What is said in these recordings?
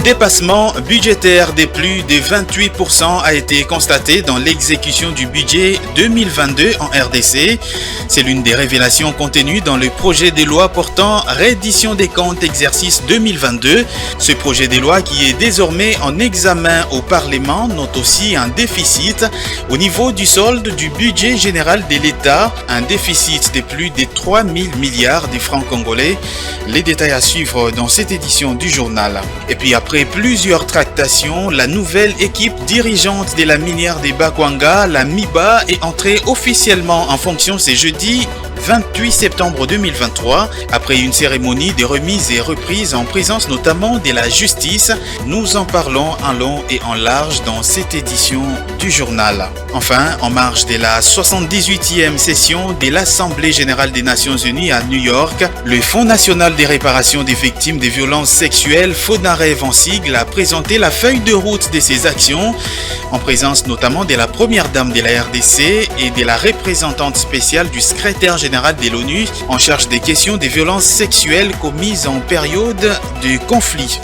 dépassement budgétaire de plus de 28% a été constaté dans l'exécution du budget 2022 en RDC. C'est l'une des révélations contenues dans le projet de loi portant reddition des comptes exercice 2022. Ce projet de loi qui est désormais en examen au Parlement note aussi un déficit au niveau du solde du budget général de l'État, un déficit de plus de 3 000 milliards de francs congolais. Les détails à suivre dans cette édition du journal. Et puis après plusieurs tractations, la nouvelle équipe dirigeante de la minière de Bakwanga, la MIBA, est entrée officiellement en fonction ce jeudi 28 septembre 2023, après une cérémonie de remise et reprise en présence notamment de la justice. Nous en parlons en long et en large dans cette édition du journal. Enfin, en marge de la 78e session de l'Assemblée générale des Nations Unies à New York, le Fonds national des réparations des victimes des violences sexuelles, FONAREV en sigle, a présenté la feuille de route de ses actions, en présence notamment de la première dame de la RDC et de la représentante spéciale du secrétaire général de l'ONU en charge des questions des violences sexuelles commises en période de conflit.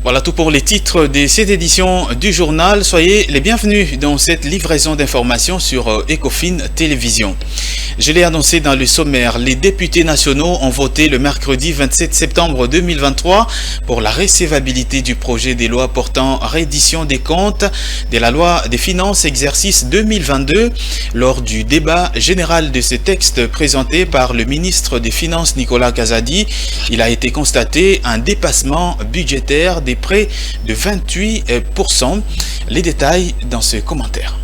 Voilà tout pour les titres de cette édition du journal. Soyez les bienvenus dans cette livraison d'informations sur Ecofin Télévision. Je l'ai annoncé dans le sommaire, les députés nationaux ont voté le mercredi 27 septembre 2023 pour la recevabilité du projet de loi portant reddition des comptes de la loi des finances exercice 2022. Lors du débat général de ce texte présenté par le ministre des Finances Nicolas Kazadi, il a été constaté un dépassement budgétaire des près de 28%. Les détails dans ce commentaire.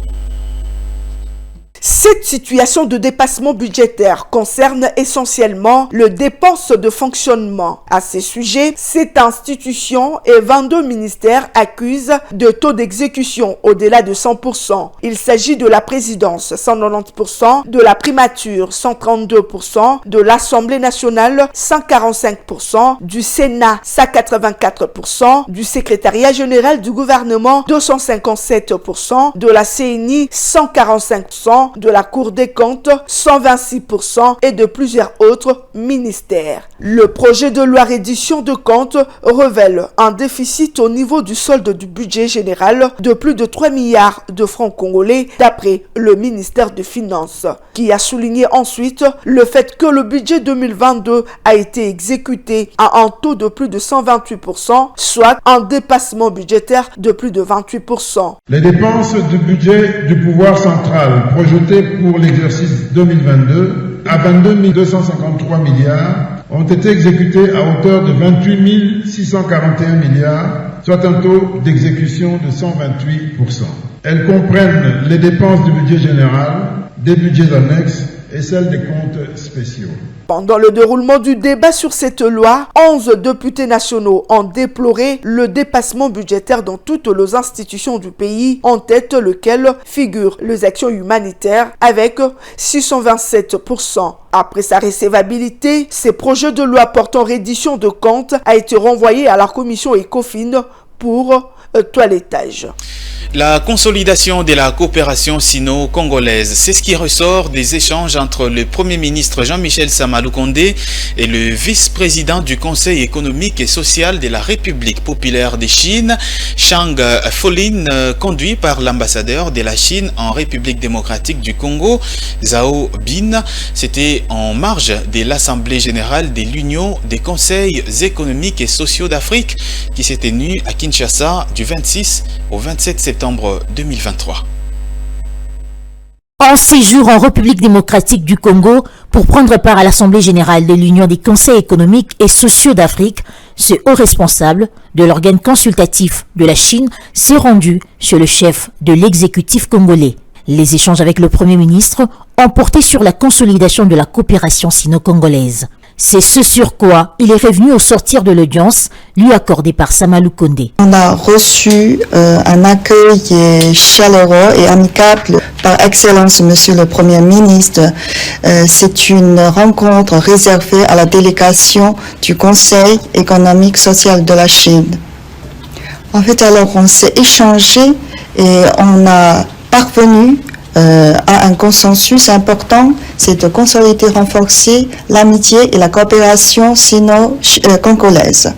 Cette situation de dépassement budgétaire concerne essentiellement le dépenses de fonctionnement. À ce sujet, cette institution et 22 ministères accusent de taux d'exécution au-delà de 100%. Il s'agit de la présidence, 190%, de la primature, 132%, de l'Assemblée nationale, 145%, du Sénat, 184%, du secrétariat général du gouvernement, 257%, de la CNI, 145%, de la Cour des comptes, 126% et de plusieurs autres ministères. Le projet de loi reddition de comptes révèle un déficit au niveau du solde du budget général de plus de 3 milliards de francs congolais d'après le ministère des Finances, qui a souligné ensuite le fait que le budget 2022 a été exécuté à un taux de plus de 128%, soit un dépassement budgétaire de plus de 28%. Les dépenses du budget du pouvoir central projetées pour l'exercice 2022 à 22 253 milliards ont été exécutées à hauteur de 28 641 milliards, soit un taux d'exécution de 128%. Elles comprennent les dépenses du budget général, des budgets annexes et celles des comptes spéciaux. Pendant le déroulement du débat sur cette loi, 11 députés nationaux ont déploré le dépassement budgétaire dans toutes les institutions du pays, en tête lequel figurent les actions humanitaires avec 627%. Après sa recevabilité, ce projet de loi portant reddition de comptes a été renvoyé à la commission Ecofin pour toilettage. La consolidation de la coopération sino-congolaise, c'est ce qui ressort des échanges entre le Premier ministre Jean-Michel Sama Lukonde et le vice-président du Conseil économique et social de la République populaire de Chine, Chang Folin, conduit par l'ambassadeur de la Chine en République démocratique du Congo, Zhao Bin. C'était en marge de l'Assemblée générale de l'Union des conseils économiques et sociaux d'Afrique qui s'est tenue à Kinshasa du 26 au 27 septembre 2023. En séjour en République démocratique du Congo pour prendre part à l'Assemblée générale de l'Union des conseils économiques et sociaux d'Afrique, ce haut responsable de l'organe consultatif de la Chine s'est rendu chez le chef de l'exécutif congolais. Les échanges avec le Premier ministre ont porté sur la consolidation de la coopération sino-congolaise. C'est ce sur quoi il est revenu au sortir de l'audience lui accordée par Sama Lukonde. On a reçu un accueil chaleureux et amicable par excellence, Monsieur le Premier ministre. C'est une rencontre réservée à la délégation du Conseil économique social de la Chine. En fait, alors on s'est échangé et on a parvenu a un consensus important, c'est de consolider, renforcer l'amitié et la coopération sino-congolaise.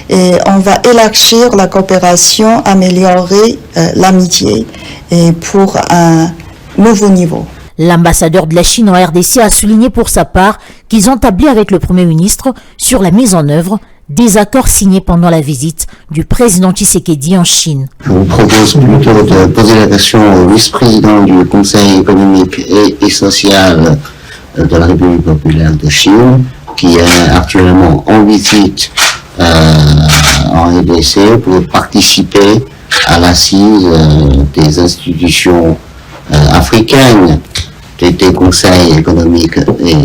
Et on va élargir la coopération, améliorer l'amitié et pour un nouveau niveau. L'ambassadeur de la Chine en RDC a souligné pour sa part qu'ils ont tablé avec le Premier ministre sur la mise en œuvre des accords signés pendant la visite du président Tshisekedi en Chine. Je vous propose plutôt de poser la question au vice-président du Conseil économique et social de la République populaire de Chine, qui est actuellement en visite en RDC pour participer à l'assise des institutions africaines des conseils économiques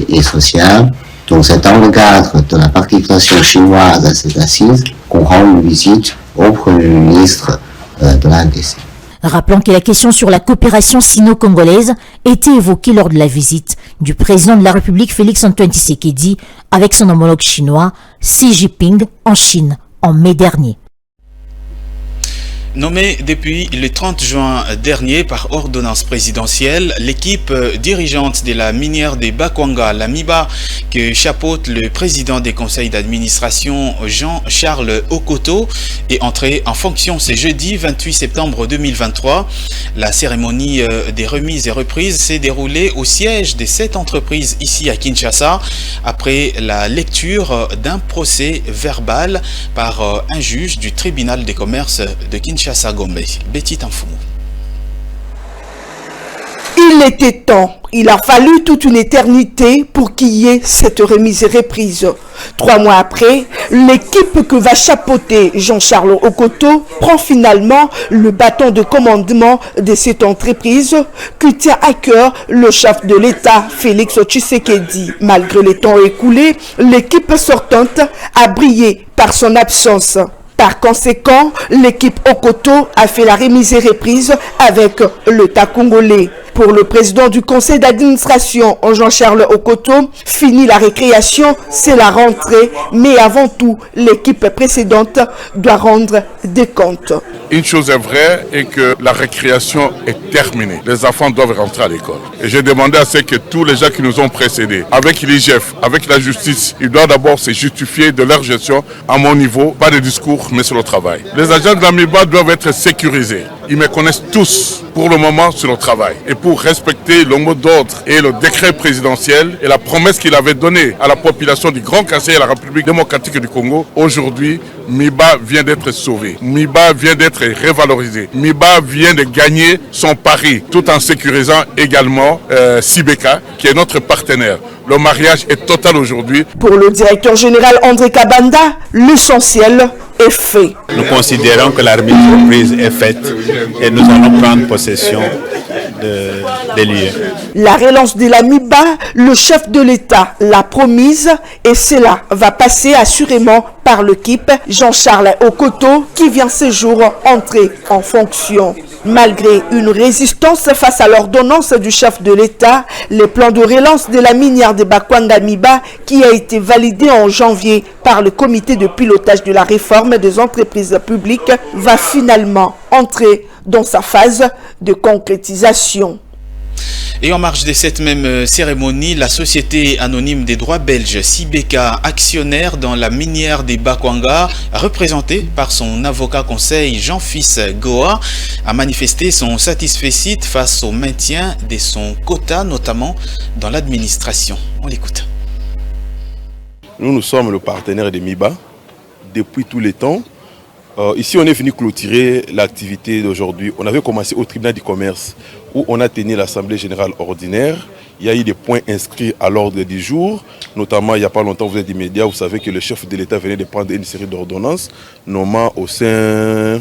et sociaux. Donc c'est dans le cadre de la participation chinoise à cette assise qu'on rend une visite au Premier ministre de la RDC. Rappelons que la question sur la coopération sino-congolaise était évoquée lors de la visite du président de la République Félix-Antoine Tshisekedi avec son homologue chinois Xi Jinping en Chine en mai dernier. Nommée depuis le 30 juin dernier par ordonnance présidentielle, l'équipe dirigeante de la minière de Bakwanga, la MIBA, que chapeaute le président des conseils d'administration Jean-Charles Okoto, est entrée en fonction ce jeudi 28 septembre 2023. La cérémonie des remises et reprises s'est déroulée au siège de cette entreprise ici à Kinshasa après la lecture d'un procès verbal par un juge du tribunal des commerces de Kinshasa. Betty Tanfoumou. Il était temps. Il a fallu toute une éternité pour qu'il y ait cette remise et reprise. 3 mois après, l'équipe que va chapeauter Jean-Charles Okoto prend finalement le bâton de commandement de cette entreprise que tient à cœur le chef de l'État, Félix Tshisekedi. Malgré les temps écoulés, l'équipe sortante a brillé par son absence. Par conséquent, l'équipe Okoto a fait la remise et reprise avec l'État congolais. Pour le président du conseil d'administration, Jean-Charles Okoto, fini la récréation, c'est la rentrée, mais avant tout, l'équipe précédente doit rendre des comptes. Une chose est vraie et que la récréation est terminée. Les enfants doivent rentrer à l'école. Et j'ai demandé à ce que tous les gens qui nous ont précédés, avec l'IGF, avec la justice, ils doivent d'abord se justifier de leur gestion à mon niveau, pas de discours, mais sur le travail. Les agents de la MIBA doivent être sécurisés. Ils me connaissent tous pour le moment sur le travail. Et pour respecter le mot d'ordre et le décret présidentiel et la promesse qu'il avait donnée à la population du Grand Kassai et à la République démocratique du Congo, aujourd'hui, MIBA vient d'être sauvé. MIBA vient d'être révalorisé. MIBA vient de gagner son pari tout en sécurisant également Sibeka, qui est notre partenaire. Le mariage est total aujourd'hui. Pour le directeur général André Kabanda, l'essentiel est fait. Nous considérons que la remise de reprise est faite et nous allons prendre possession des lieux. La relance de la MIBA, le chef de l'État l'a promise et cela va passer assurément par l'équipe Jean-Charles Okoto qui vient ce jour entrer en fonction. Malgré une résistance face à l'ordonnance du chef de l'État, le plan de relance de la minière de Bakwanga MIBA, qui a été validé en janvier par le comité de pilotage de la réforme des entreprises publiques, va finalement entrer dans sa phase de concrétisation. Et en marge de cette même cérémonie, la société anonyme des droits belges, Sibeka, actionnaire dans la minière des Bakwanga, représentée par son avocat conseil Jean-Fils Goa, a manifesté son satisfecit face au maintien de son quota, notamment dans l'administration. On l'écoute. Nous sommes le partenaire de MIBA depuis tous les temps. Ici, on est venu clôturer l'activité d'aujourd'hui. On avait commencé au tribunal du commerce où on a tenu l'assemblée générale ordinaire. Il y a eu des points inscrits à l'ordre du jour. Notamment, il n'y a pas longtemps, vous êtes des médias, vous savez que le chef de l'État venait de prendre une série d'ordonnances, notamment au sein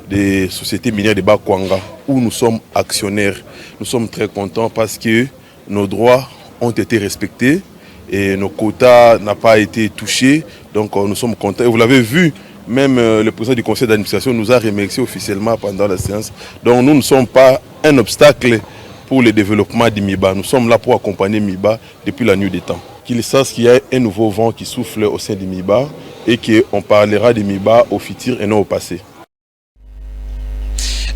des sociétés minières de Bakwanga, où nous sommes actionnaires. Nous sommes très contents parce que nos droits ont été respectés et nos quotas n'ont pas été touchés. Donc, nous sommes contents. Et vous l'avez vu, même le président du conseil d'administration nous a remercié officiellement pendant la séance. Donc nous ne sommes pas un obstacle pour le développement du MIBA. Nous sommes là pour accompagner MIBA depuis la nuit des temps. Qu'ils sachent qu'il y a un nouveau vent qui souffle au sein du MIBA et qu'on parlera du MIBA au futur et non au passé.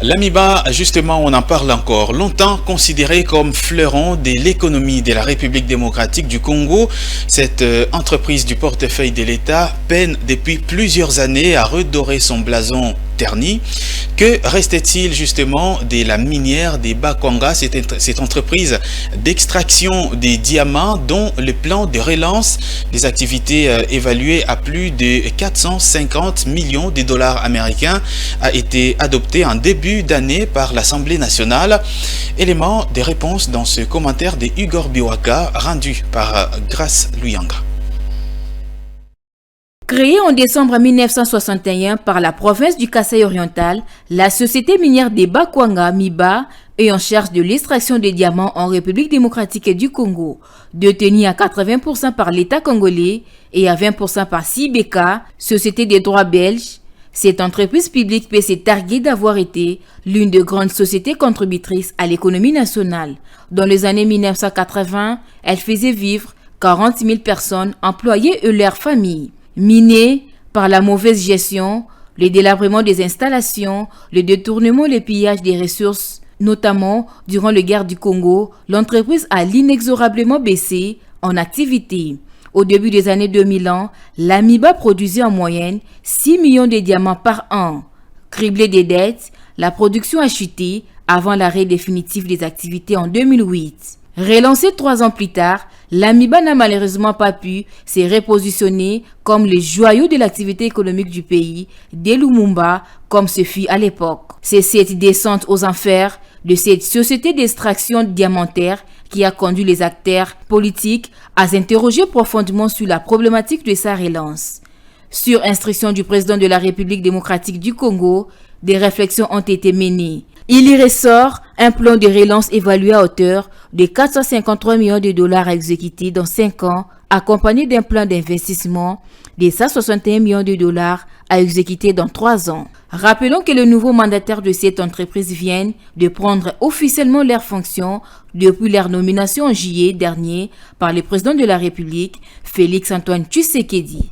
L'Amiba, justement, on en parle encore. Longtemps considéré comme fleuron de l'économie de la République démocratique du Congo, cette entreprise du portefeuille de l'État peine depuis plusieurs années à redorer son blason terni. Que restait-il justement de la minière des Bakwanga, cette entreprise d'extraction des diamants dont le plan de relance des activités évaluées à plus de 450 millions de dollars américains a été adopté en début d'année par l'Assemblée nationale? Élément des réponses dans ce commentaire de Igor Biwaka rendu par Grace Luyanga. Créée en décembre 1961 par la province du Kasaï oriental, la société minière des Bakwanga, MIBA, est en charge de l'extraction des diamants en République démocratique du Congo. Détenue à 80% par l'État congolais et à 20% par Sibeka, société des droits belges, cette entreprise publique peut se targuer d'avoir été l'une des grandes sociétés contributrices à l'économie nationale. Dans les années 1980, elle faisait vivre 40 000 personnes employées et leurs familles. Minée par la mauvaise gestion, le délabrement des installations, le détournement et le pillage des ressources, notamment durant la guerre du Congo, l'entreprise a inexorablement baissé en activité. Au début des années 2000, l'Amiba produisait en moyenne 6 millions de diamants par an. Criblée des dettes, la production a chuté avant l'arrêt définitif des activités en 2008. Relancée 3 ans plus tard, l'Amiba n'a malheureusement pas pu se repositionner comme le joyau de l'activité économique du pays, dès Lumumba, comme ce fut à l'époque. C'est cette descente aux enfers de cette société d'extraction diamantaire qui a conduit les acteurs politiques à s'interroger profondément sur la problématique de sa relance. Sur instruction du président de la République démocratique du Congo, des réflexions ont été menées. Il y ressort un plan de relance évalué à hauteur de 453 millions de dollars à exécuter dans 5 ans, accompagné d'un plan d'investissement de 161 millions de dollars à exécuter dans 3 ans. Rappelons que le nouveau mandataire de cette entreprise vient de prendre officiellement leurs fonctions depuis leur nomination en juillet dernier par le président de la République, Félix-Antoine Tshisekedi.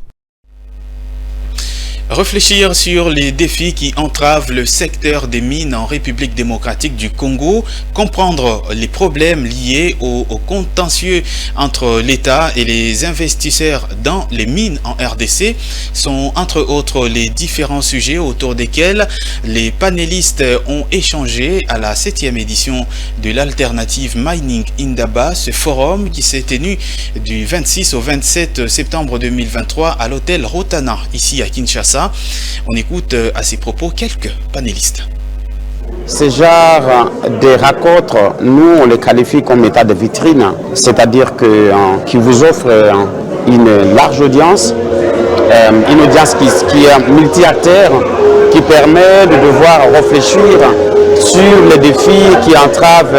Réfléchir sur les défis qui entravent le secteur des mines en République démocratique du Congo, comprendre les problèmes liés au contentieux entre l'État et les investisseurs dans les mines en RDC sont entre autres les différents sujets autour desquels les panélistes ont échangé à la 7e édition de l'Alternative Mining Indaba, ce forum qui s'est tenu du 26 au 27 septembre 2023 à l'hôtel Rotana, ici à Kinshasa. On écoute à ces propos quelques panélistes. Ce genre de rencontres, nous on les qualifie comme état de vitrine, c'est-à-dire qui vous offre une large audience, une audience qui est multi-acteurs, qui permet de devoir réfléchir sur les défis qui entravent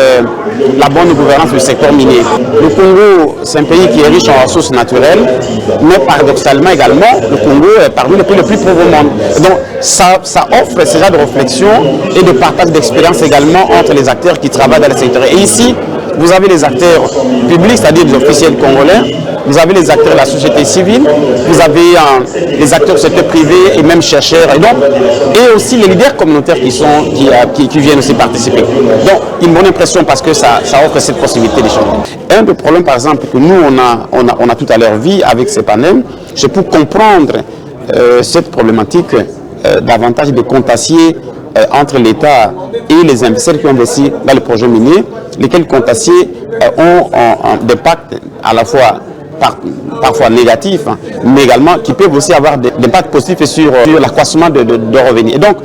la bonne gouvernance du secteur minier. Le Congo, c'est un pays qui est riche en ressources naturelles, mais paradoxalement également, le Congo est parmi les pays les plus pauvres au monde. Donc ça offre ce genre de réflexion et de partage d'expérience également entre les acteurs qui travaillent dans le secteur. Et ici, vous avez les acteurs publics, c'est-à-dire les officiels congolais, vous avez les acteurs de la société civile, vous avez les acteurs du secteur privé et même chercheurs, et aussi les leaders communautaires qui viennent aussi participer. Donc, une bonne impression parce que ça offre cette possibilité d'échanger. Un des problèmes, par exemple, que nous, on a tout à l'heure vu avec ces panels, c'est pour comprendre cette problématique davantage de contentieux entre l'État et les investisseurs qui ont investi dans le projet minier, lesquels contentieux ont des impacts à la fois parfois négatifs, mais également qui peuvent aussi avoir des impacts positifs sur l'accroissement de revenus. Et donc,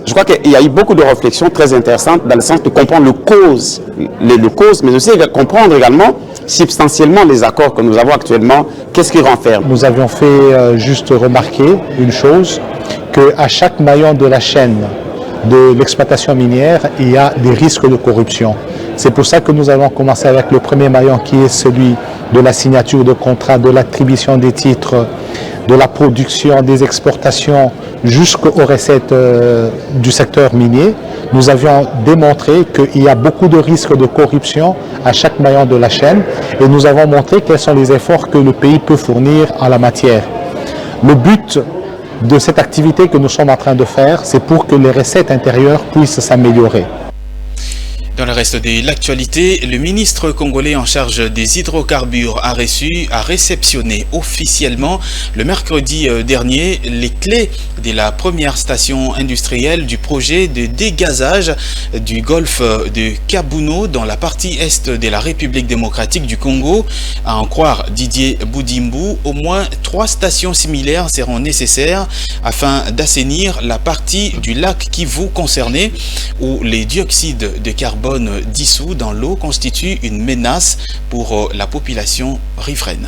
je crois qu'il y a eu beaucoup de réflexions très intéressantes dans le sens de comprendre les causes, mais aussi comprendre également substantiellement les accords que nous avons actuellement, qu'est-ce qu'ils renferment. Nous avions fait juste remarquer une chose, qu'à chaque maillon de la chaîne de l'exploitation minière, il y a des risques de corruption. C'est pour ça que nous allons commencer avec le premier maillon qui est celui de la signature de contrats, de l'attribution des titres, de la production, des exportations jusqu'aux recettes du secteur minier. Nous avions démontré qu'il y a beaucoup de risques de corruption à chaque maillon de la chaîne et nous avons montré quels sont les efforts que le pays peut fournir en la matière. Le but de cette activité que nous sommes en train de faire, c'est pour que les recettes intérieures puissent s'améliorer. Dans le reste de l'actualité, le ministre congolais en charge des hydrocarbures a réceptionné officiellement le mercredi dernier les clés de la première station industrielle du projet de dégazage du golfe de Kabuno dans la partie est de la République démocratique du Congo. À en croire Didier Boudimbu, au moins 3 stations similaires seront nécessaires afin d'assainir la partie du lac Kivu concernée où les dioxydes de carbone dissous dans l'eau constituent une menace pour la population riveraine.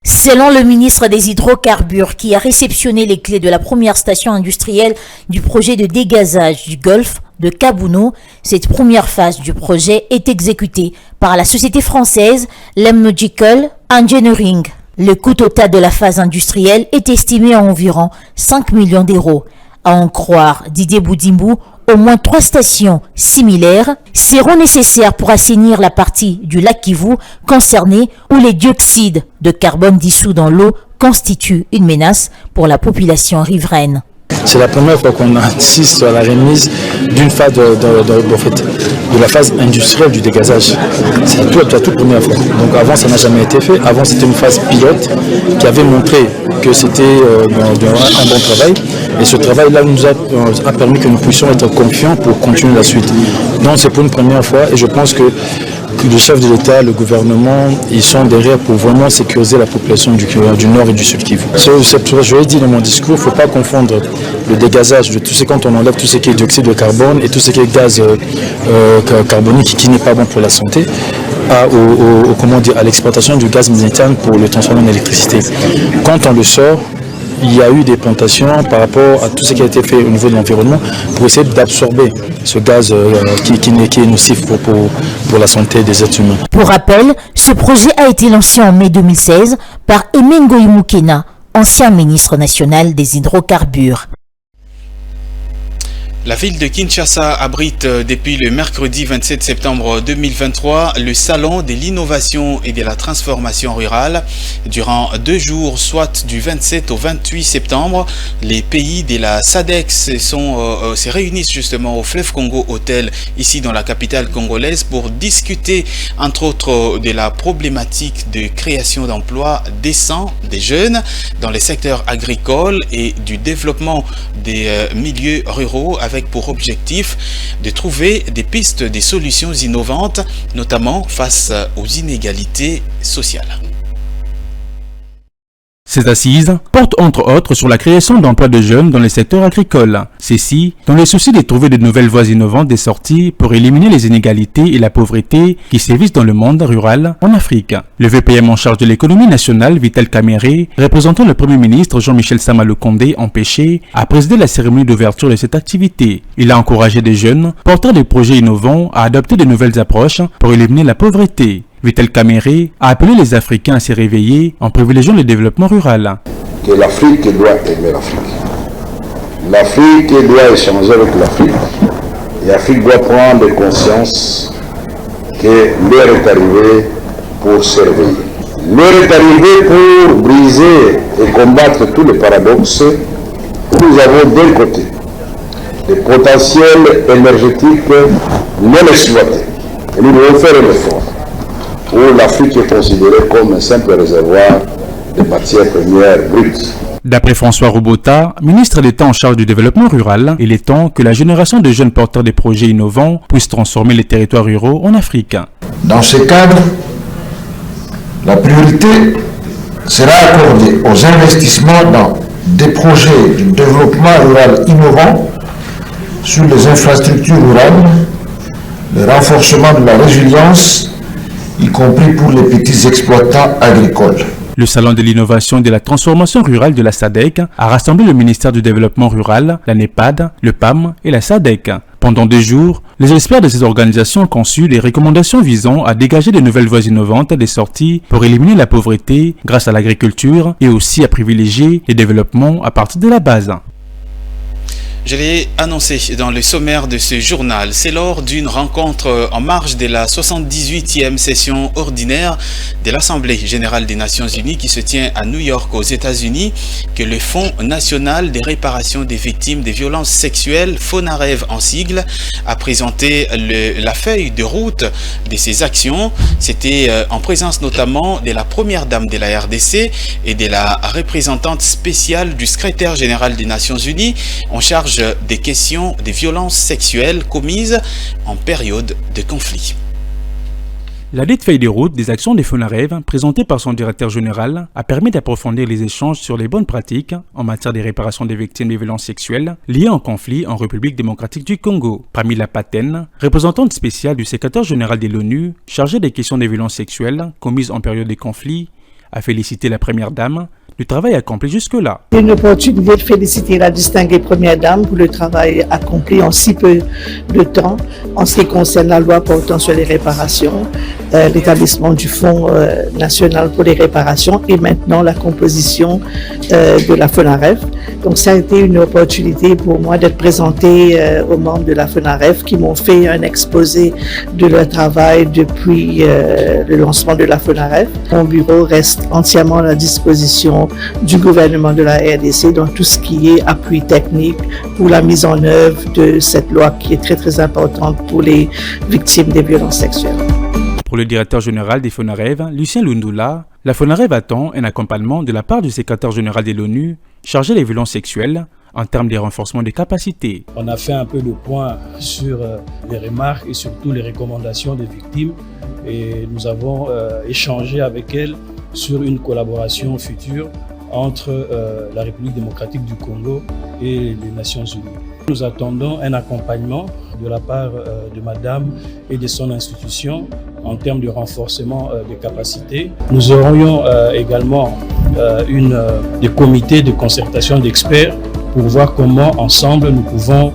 Selon le ministre des Hydrocarbures qui a réceptionné les clés de la première station industrielle du projet de dégazage du golfe de Kabuno, cette première phase du projet est exécutée par la société française Lemlogical Engineering. Le coût total de la phase industrielle est estimé à environ 5 millions d'euros. À en croire Didier Boudimbu, au moins 3 stations similaires seront nécessaires pour assainir la partie du lac Kivu concernée où les dioxydes de carbone dissous dans l'eau constituent une menace pour la population riveraine. C'est la première fois qu'on assiste à la remise d'une phase de la phase industrielle du dégazage. C'est la toute première fois. Donc avant, ça n'a jamais été fait. Avant, c'était une phase pilote qui avait montré que c'était un bon travail. Et ce travail-là nous a permis que nous puissions être confiants pour continuer la suite. Donc c'est pour une première fois et je pense que le chef de l'État, le gouvernement, ils sont derrière pour vraiment sécuriser la population du Nord et du Sud Kivu. Je l'ai dit dans mon discours, il ne faut pas confondre le dégazage de tout ce quand on enlève tout ce qui est dioxyde de carbone et tout ce qui est gaz carbonique qui n'est pas bon pour la santé, à l'exploitation du gaz méthane pour le transformer en électricité. Quand on le sort, il y a eu des plantations par rapport à tout ce qui a été fait au niveau de l'environnement pour essayer d'absorber ce gaz qui est nocif pour la santé des êtres humains. Pour rappel, ce projet a été lancé en mai 2016 par Emengo Imukena, ancien ministre national des hydrocarbures. La ville de Kinshasa abrite depuis le mercredi 27 septembre 2023 le Salon de l'innovation et de la transformation rurale. Durant 2 jours, soit du 27 au 28 septembre, les pays de la SADC se réunissent justement au Fleuve Congo Hotel, ici dans la capitale congolaise, pour discuter entre autres de la problématique de création d'emplois décents des jeunes dans les secteurs agricoles et du développement des milieux ruraux, avec pour objectif de trouver des pistes, des solutions innovantes, notamment face aux inégalités sociales. Ces assises portent entre autres sur la création d'emplois de jeunes dans les secteurs agricoles. Ceci dans le souci de trouver de nouvelles voies innovantes des sorties pour éliminer les inégalités et la pauvreté qui sévissent dans le monde rural en Afrique. Le VPM en charge de l'économie nationale, Vital Kamerhe, représentant le Premier ministre Jean-Michel Sama Lukonde, empêché, a présidé la cérémonie d'ouverture de cette activité. Il a encouragé des jeunes porteurs de projets innovants à adopter de nouvelles approches pour éliminer la pauvreté. Vital Kamerhe a appelé les Africains à se réveiller en privilégiant le développement rural. Que l'Afrique doit aimer l'Afrique. L'Afrique doit échanger avec l'Afrique. Et l'Afrique doit prendre conscience que l'heure est arrivée pour se réveiller. L'heure est arrivée pour briser et combattre tous les paradoxes. Nous avons d'un côté des potentiels énergétiques non exploités. Et nous devons faire un effort où l'Afrique est considérée comme un simple réservoir de matières premières brutes. D'après François Robota, ministre d'État en charge du développement rural, il est temps que la génération de jeunes porteurs de projets innovants puisse transformer les territoires ruraux en Afrique. Dans ce cadre, la priorité sera accordée aux investissements dans des projets de développement rural innovants sur les infrastructures rurales, le renforcement de la résilience, y compris pour les petits exploitants agricoles. Le Salon de l'innovation et de la transformation rurale de la SADC a rassemblé le ministère du développement rural, la NEPAD, le PAM et la SADC. Pendant 2 jours, les experts de ces organisations ont conçu des recommandations visant à dégager de nouvelles voies innovantes des sorties pour éliminer la pauvreté grâce à l'agriculture et aussi à privilégier les développements à partir de la base. Je l'ai annoncé dans le sommaire de ce journal. C'est lors d'une rencontre en marge de la 78e session ordinaire de l'Assemblée générale des Nations unies qui se tient à New York aux États-Unis que le Fonds national de réparation des victimes des violences sexuelles, FONAREV en sigle, a présenté la feuille de route de ses actions. C'était en présence notamment de la première dame de la RDC et de la représentante spéciale du secrétaire général des Nations unies en charge des questions des violences sexuelles commises en période de conflit. La dite feuille de route des actions des FONAREV, présentée par son directeur général, a permis d'approfondir les échanges sur les bonnes pratiques en matière de réparation des victimes des violences sexuelles liées en conflit en République démocratique du Congo. Pamela Paten, représentante spéciale du secrétaire général de l'ONU, chargée des questions des violences sexuelles commises en période de conflit, a félicité la première dame du travail accompli jusque-là. C'est une opportunité de féliciter la distinguée première dame pour le travail accompli en si peu de temps en ce qui concerne la loi portant sur les réparations, l'établissement du Fonds national pour les réparations et maintenant la composition de la FONAREV. Donc ça a été une opportunité pour moi d'être présentée aux membres de la FONAREV qui m'ont fait un exposé de leur travail depuis le lancement de la FONAREV. Mon bureau reste entièrement à la disposition du gouvernement de la RDC dans tout ce qui est appui technique pour la mise en œuvre de cette loi qui est très très importante pour les victimes des violences sexuelles. Pour le directeur général des FONAREV, Lucien Lundula, la FONAREV attend un accompagnement de la part du secrétaire général de l'ONU chargé des violences sexuelles en termes de renforcement des capacités. On a fait un peu le point sur les remarques et surtout les recommandations des victimes et nous avons échangé avec elles sur une collaboration future entre la République démocratique du Congo et les Nations unies. Nous attendons un accompagnement de la part de Madame et de son institution en termes de renforcement des capacités. Nous aurions également des comités de concertation d'experts pour voir comment ensemble nous pouvons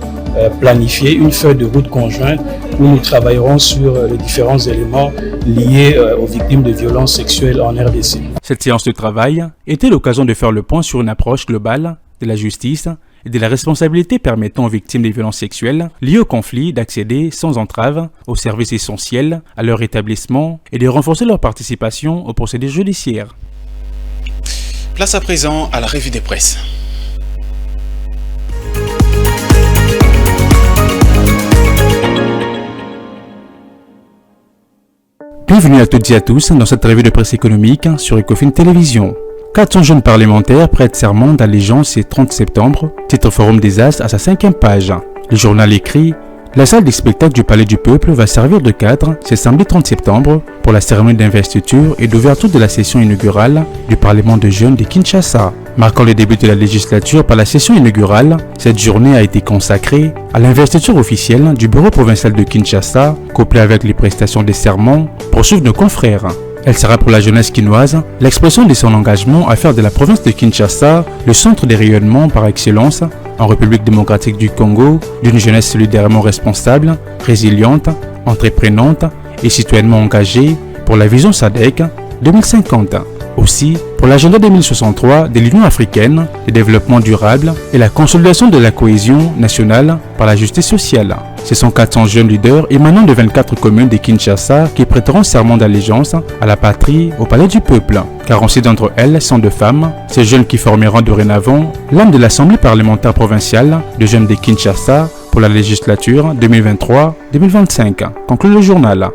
planifier une feuille de route conjointe où nous travaillerons sur les différents éléments liés aux victimes de violences sexuelles en RDC. Cette séance de travail était l'occasion de faire le point sur une approche globale de la justice et de la responsabilité permettant aux victimes des violences sexuelles liées au conflit d'accéder sans entrave aux services essentiels à leur établissement et de renforcer leur participation aux procédures judiciaires. Place à présent à la revue des presses. Bienvenue à toutes et à tous dans cette revue de presse économique sur Ecofin Télévision. 400 jeunes parlementaires prêtent serment d'allégeance ce 30 septembre, titre Forum des As à sa 5e page. Le journal écrit « La salle des spectacles du Palais du Peuple va servir de cadre ce samedi 30 septembre pour la cérémonie d'investiture et d'ouverture de la session inaugurale du Parlement de jeunes de Kinshasa. » Marquant le début de la législature par la session inaugurale, cette journée a été consacrée à l'investiture officielle du bureau provincial de Kinshasa, couplée avec les prestations des serments, poursuivent nos confrères. Elle sera pour la jeunesse quinoise l'expression de son engagement à faire de la province de Kinshasa le centre des rayonnements par excellence en République démocratique du Congo, d'une jeunesse solidairement responsable, résiliente, entreprenante et citoyennement engagée pour la vision SADC 2050. Aussi, pour l'agenda 2063 de l'Union africaine, le développement durable et la consolidation de la cohésion nationale par la justice sociale. Ce sont 400 jeunes leaders émanant de 24 communes de Kinshasa qui prêteront serment d'allégeance à la patrie au Palais du Peuple. 46 d'entre elles sont de femmes, ces jeunes qui formeront dorénavant l'âme de l'Assemblée parlementaire provinciale de jeunes de Kinshasa pour la législature 2023-2025, conclut le journal.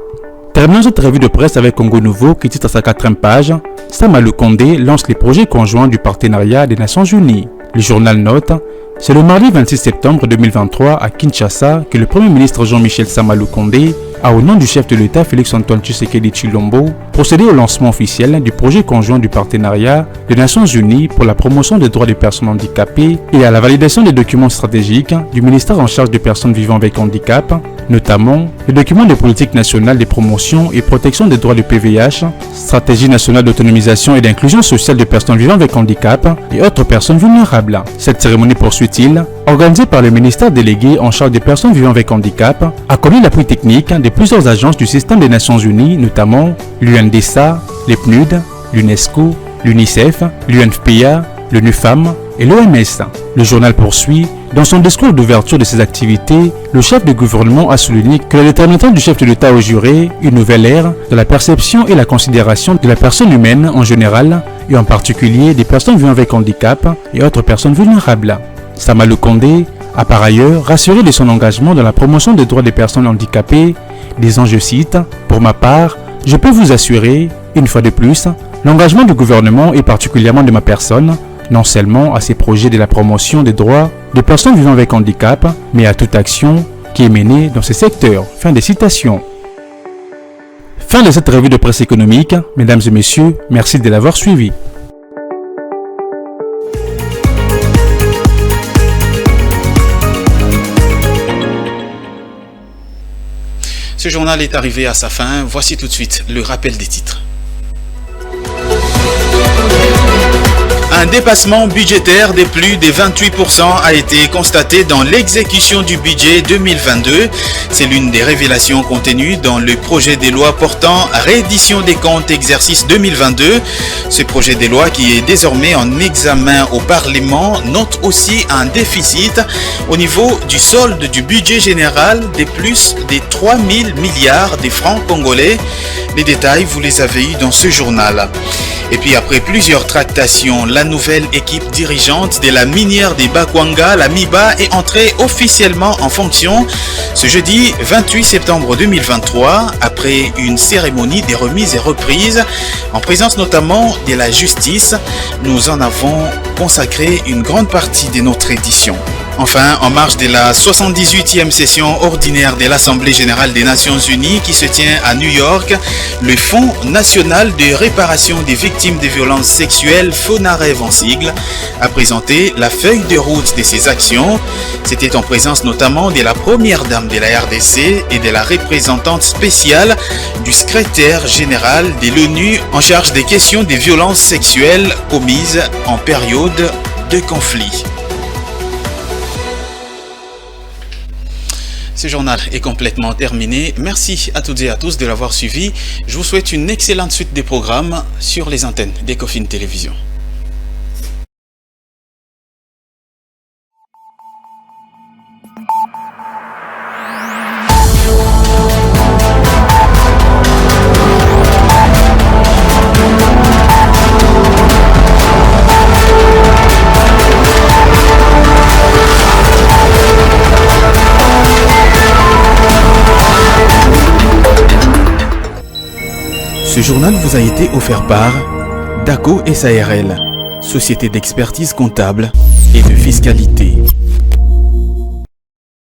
Terminons cette revue de presse avec Congo Nouveau qui titre à sa 4e page « Sama Lukonde lance les projets conjoints du partenariat des Nations Unies ». Le journal note « C'est le mardi 26 septembre 2023 à Kinshasa que le Premier ministre Jean-Michel Sama Lukonde a, au nom du chef de l'État Félix-Antoine Tshisekedi Tshilombo, procédé au lancement officiel du projet conjoint du partenariat des Nations Unies pour la promotion des droits des personnes handicapées et à la validation des documents stratégiques du ministère en charge des personnes vivant avec handicap, notamment le document de politique nationale de promotion et protection des droits du PVH, stratégie nationale d'autonomisation et d'inclusion sociale des personnes vivant avec handicap et autres personnes vulnérables. Cette cérémonie, poursuit-il, organisée par le ministère délégué en charge des personnes vivant avec handicap, a connu l'appui technique de plusieurs agences du système des Nations Unies, notamment l'UNDSA, les PNUD, l'UNESCO, l'UNICEF, l'UNFPA, l'ONU Femmes, et l'OMS. Le journal poursuit. Dans son discours d'ouverture de ses activités, le chef du gouvernement a souligné que la détermination du chef de l'État au juré, une nouvelle ère de la perception et la considération de la personne humaine en général et en particulier des personnes vivant avec handicap et autres personnes vulnérables. Samalou Condé a par ailleurs rassuré de son engagement dans la promotion des droits des personnes handicapées, disant, je cite, « Pour ma part, je peux vous assurer, une fois de plus, l'engagement du gouvernement et particulièrement de ma personne, non seulement à ces projets de la promotion des droits des personnes vivant avec handicap, mais à toute action qui est menée dans ce secteur. » Fin des citations. Fin de cette revue de presse économique. Mesdames et messieurs, merci de l'avoir suivi. Ce journal est arrivé à sa fin. Voici tout de suite le rappel des titres. Un dépassement budgétaire de plus de 28% a été constaté dans l'exécution du budget 2022. C'est l'une des révélations contenues dans le projet de loi portant réédition des comptes exercice 2022. Ce projet de loi qui est désormais en examen au Parlement note aussi un déficit au niveau du solde du budget général de plus de 3 000 milliards de francs congolais. Les détails, vous les avez eus dans ce journal. Et puis après plusieurs tractations, la nouvelle équipe dirigeante de la minière des Bakwanga, la MIBA, est entrée officiellement en fonction ce jeudi 28 septembre 2023 après une cérémonie des remises et reprises en présence notamment de la justice. Nous en avons consacré une grande partie de notre édition. Enfin, en marge de la 78e session ordinaire de l'Assemblée générale des Nations Unies qui se tient à New York, le Fonds national de réparation des victimes de violences sexuelles, FONAREV en sigle, a présenté la feuille de route de ses actions. C'était en présence notamment de la première dame de la RDC et de la représentante spéciale du secrétaire général de l'ONU en charge des questions des violences sexuelles commises en période de conflit. Ce journal est complètement terminé. Merci à toutes et à tous de l'avoir suivi. Je vous souhaite une excellente suite des programmes sur les antennes d'Ecofin Télévision. Ce journal vous a été offert par DACO SARL, société d'expertise comptable et de fiscalité.